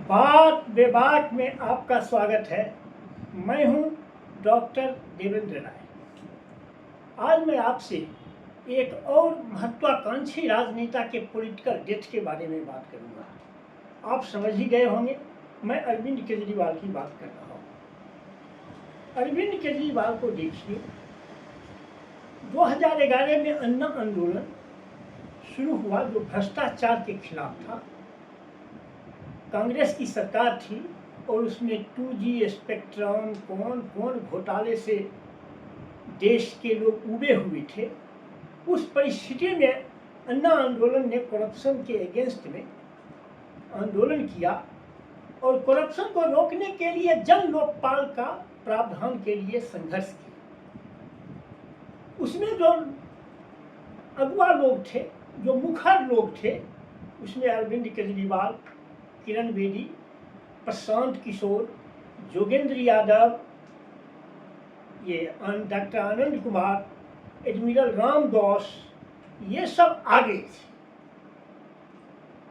बात बेबाक में आपका स्वागत है। मैं हूं डॉक्टर देवेंद्र राय। आज मैं आपसे एक और महत्वाकांक्षी राजनेता के पॉलिटिकल डेथ के बारे में बात करूंगा। आप समझ ही गए होंगे, मैं अरविंद केजरीवाल की बात कर रहा हूं। अरविंद केजरीवाल को देखिए, 2011 में अन्ना आंदोलन शुरू हुआ जो भ्रष्टाचार के खिलाफ था। कांग्रेस की सरकार थी और उसमें 2G स्पेक्ट्रम कौन घोटाले से देश के लोग उबे हुए थे। उस परिस्थिति में अन्ना आंदोलन ने करप्शन के अगेंस्ट में आंदोलन किया और करप्शन को रोकने के लिए जन लोकपाल का प्रावधान के लिए संघर्ष किया। उसमें जो अगुआ लोग थे, जो मुखर लोग थे, उसमें अरविंद केजरीवाल, किरण बेदी, प्रशांत किशोर, जोगेंद्र यादव, ये डॉक्टर आनंद कुमार, एडमिरल रामदास, ये सब आगे थे।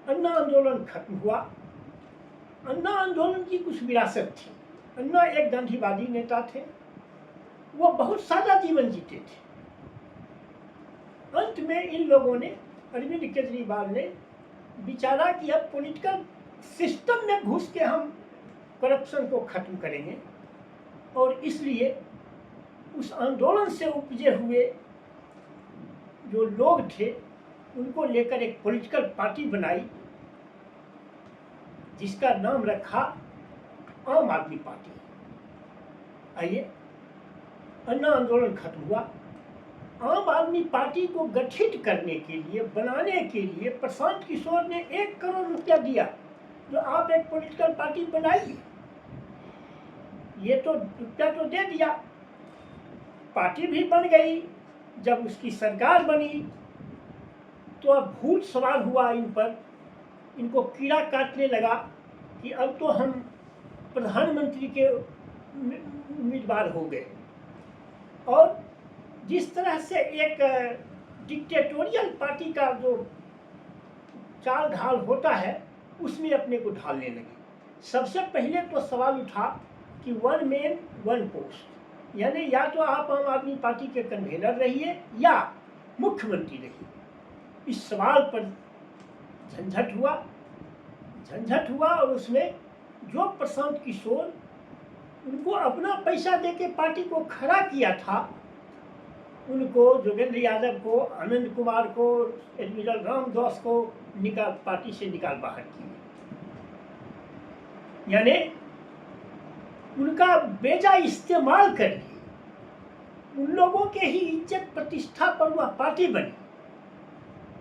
अन्ना आंदोलन खत्म हुआ। अन्ना आंदोलन की कुछ विरासत थी। अन्ना एक गांधीवादी नेता थे, वो बहुत सादा जीवन जीते थे। अंत में इन लोगों ने, अरविंद केजरीवाल ने विचारा कि अब पॉलिटिकल सिस्टम में घुस के हम करप्शन को खत्म करेंगे और इसलिए उस आंदोलन से उपजे हुए जो लोग थे उनको लेकर एक पॉलिटिकल पार्टी बनाई जिसका नाम रखा आम आदमी पार्टी। आइए, अन्ना आंदोलन खत्म हुआ। आम आदमी पार्टी को गठित करने के लिए, बनाने के लिए प्रशांत किशोर ने 1 करोड़ रुपया दिया, जो आप एक पॉलिटिकल पार्टी बनाइए। ये तो रुपया तो दे दिया, पार्टी भी बन गई। जब उसकी सरकार बनी तो अब भूत सवार हुआ इन पर, इनको कीड़ा काटने लगा कि अब तो हम प्रधानमंत्री के उम्मीदवार हो गए। और जिस तरह से एक डिक्टेटोरियल पार्टी का जो चाल ढाल होता है उसमें अपने को ढालने लगे। सबसे पहले तो सवाल उठा कि 1 मैन 1 पोस्ट, यानी या तो आप आम आदमी पार्टी के कन्वेनर रहिए या मुख्यमंत्री रहिए। इस सवाल पर झंझट हुआ और उसमें जो प्रशांत किशोर उनको अपना पैसा देके पार्टी को खड़ा किया था, उनको, जोगेंद्र यादव को, आनंद कुमार को, एडमिरल रामदास को पार्टी से निकाल बाहर किया। यानी उनका बेजा इस्तेमाल कर लिए। उन लोगों के ही इज्जत प्रतिष्ठा पर वह पार्टी बनी।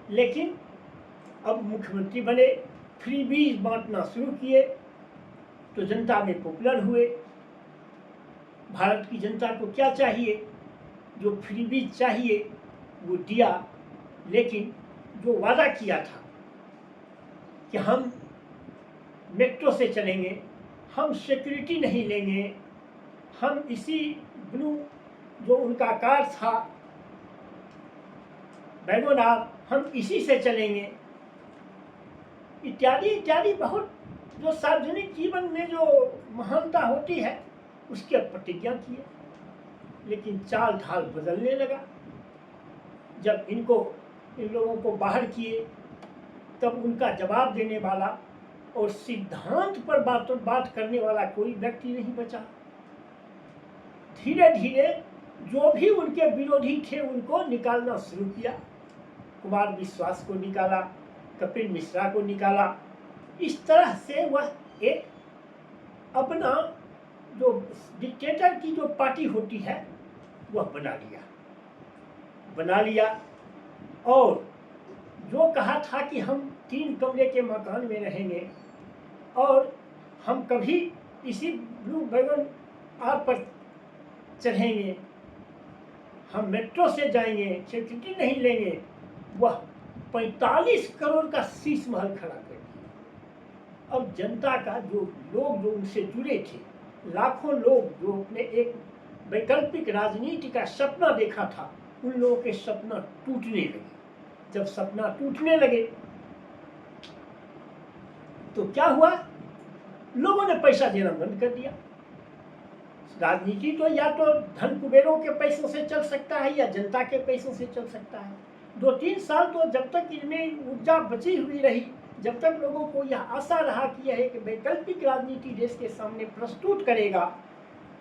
लेकिन अब मुख्यमंत्री बने, फ्रीबीज बांटना शुरू किए तो जनता में पॉपुलर हुए। भारत की जनता को क्या चाहिए? जो फ्रीबीज चाहिए वो दिया। लेकिन जो वादा किया था कि हम मेट्रो से चलेंगे, हम सिक्योरिटी नहीं लेंगे, हम इसी ब्लू जो उनका कार था वैगोनार, हम इसी से चलेंगे, इत्यादि इत्यादि, बहुत जो सार्वजनिक जीवन में जो महानता होती है उसकी प्रतिज्ञा किए। लेकिन चाल ढाल बदलने लगा। जब इन लोगों को बाहर किए तब उनका जवाब देने वाला और सिद्धांत पर बात करने वाला कोई व्यक्ति नहीं बचा। धीरे धीरे जो भी उनके विरोधी थे उनको निकालना शुरू किया। कुमार विश्वास को निकाला, कपिल मिश्रा को निकाला। इस तरह से वह एक अपना जो डिक्टेटर की जो पार्टी होती है वह बना लिया। और जो कहा था कि हम 3 कमरे के मकान में रहेंगे और हम कभी इसी ब्लू वैगन आर पर चढ़ेंगे, हम मेट्रो से जाएंगे, सिक्योरिटी नहीं लेंगे, वह 45 करोड़ का शीश महल खड़ा कर दिया। अब जनता का जो लोग जो उनसे जुड़े थे, लाखों लोग जो अपने एक वैकल्पिक राजनीति का सपना देखा था, उन लोगों के सपना टूटने लगे। जब सपना टूटने लगे तो क्या हुआ? लोगों ने पैसा देना बंद कर दिया। राजनीति तो या तो धन कुबेरों के पैसों से चल सकता है या जनता के पैसों से चल सकता है। 2-3 साल तो जब तक इनमें ऊर्जा बची हुई रही, जब तक लोगों को यह आशा रहा कि यह एक वैकल्पिक राजनीति देश के सामने प्रस्तुत करेगा,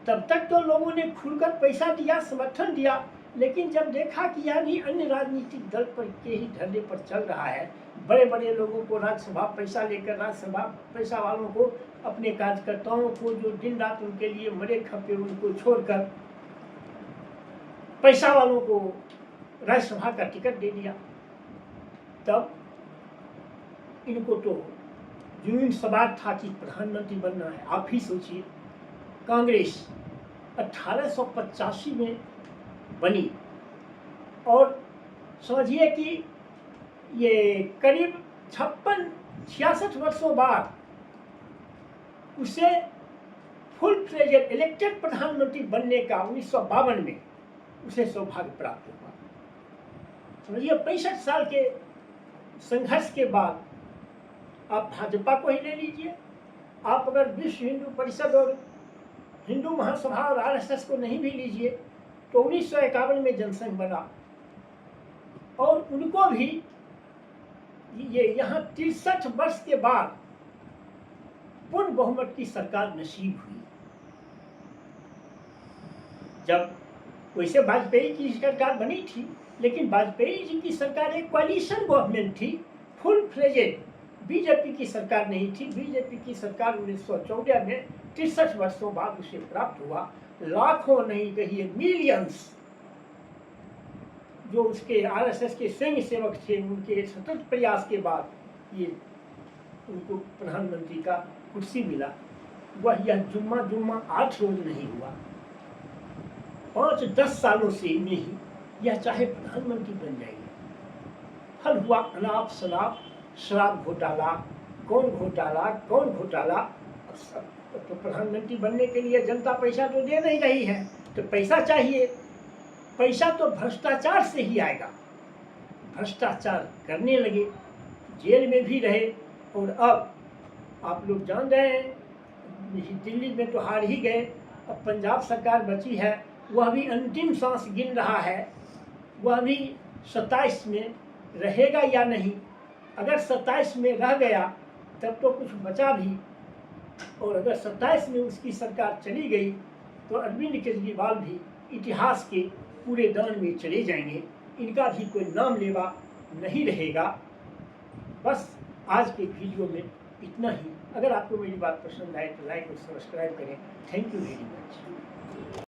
तब तक तो लोगों ने खुलकर पैसा दिया, समर्थन दिया। लेकिन जब देखा कि यानी अन्य राजनीतिक दल पर के ही धरने पर चल रहा है, बड़े बड़े लोगों को राज्यसभा पैसा लेकर, राज्यसभा पैसा वालों को, अपने कार्यकर्ताओं को जो दिन रात उनके लिए मरे खपे उनको छोड़कर पैसा वालों को राज्यसभा का टिकट दे दिया, तब इनको तो जुनून सवार था कि प्रधानमंत्री बनना है। आप ही सोचिए, कांग्रेस 1885 में बनी और समझिए कि ये करीब 56-66 वर्षों बाद उसे फुल फ्लेजेड इलेक्टेड प्रधानमंत्री बनने का 1952 में उसे सौभाग्य प्राप्त हुआ। समझिए 65 साल के संघर्ष के बाद आप भाजपा को ही ले लीजिए, आप अगर विश्व हिंदू परिषद और हिंदू महासभा और आरएसएस को नहीं भी लीजिए तो 1951 में जनसंघ बना और उनको भी ये यहाँ 63 वर्ष के बाद पूर्ण बहुमत की सरकार नसीब हुई। जब वैसे वाजपेयी की सरकार बनी थी, लेकिन वाजपेयी जी की सरकार एक कोalition गवर्नमेंट थी, फुल फ्लेजेड बीजेपी की सरकार नहीं थी। बीजेपी की सरकार 1914 में 63 वर्षों बाद उसे प्राप्त हुआ। लाखों नहीं कहिए मिलियंस जो उसके आरएसएस के स्वयं सेवक थे, उनके सतत प्रयास के बाद ये उनको प्रधानमंत्री का कुर्सी मिला। वह यह जुम्मा 8 रोज नहीं हुआ, 5-10 सालों से में ही यह चाहे प्रधानमंत्री बन जाएंगे। हल हुआ अनाप शराब, शराब घोटाला, कौन घोटाला। तो प्रधानमंत्री बनने के लिए जनता पैसा तो दे नहीं रही है, तो पैसा चाहिए। पैसा तो भ्रष्टाचार से ही आएगा। भ्रष्टाचार करने लगे, जेल में भी रहे और अब आप लोग जान रहे हैं, दिल्ली में तो हार ही गए। अब पंजाब सरकार बची है, वह भी अंतिम सांस गिन रहा है, वह भी 27 में रहेगा या नहीं। अगर 27 में रह गया तब तो कुछ बचा भी, और अगर 27 में उसकी सरकार चली गई तो अरविंद केजरीवाल भी इतिहास के पूरे दान में चले जाएंगे। इनका भी कोई नाम लेवा नहीं रहेगा। बस आज के वीडियो में इतना ही। अगर आपको मेरी बात पसंद आए तो लाइक और सब्सक्राइब करें। Thank you very much.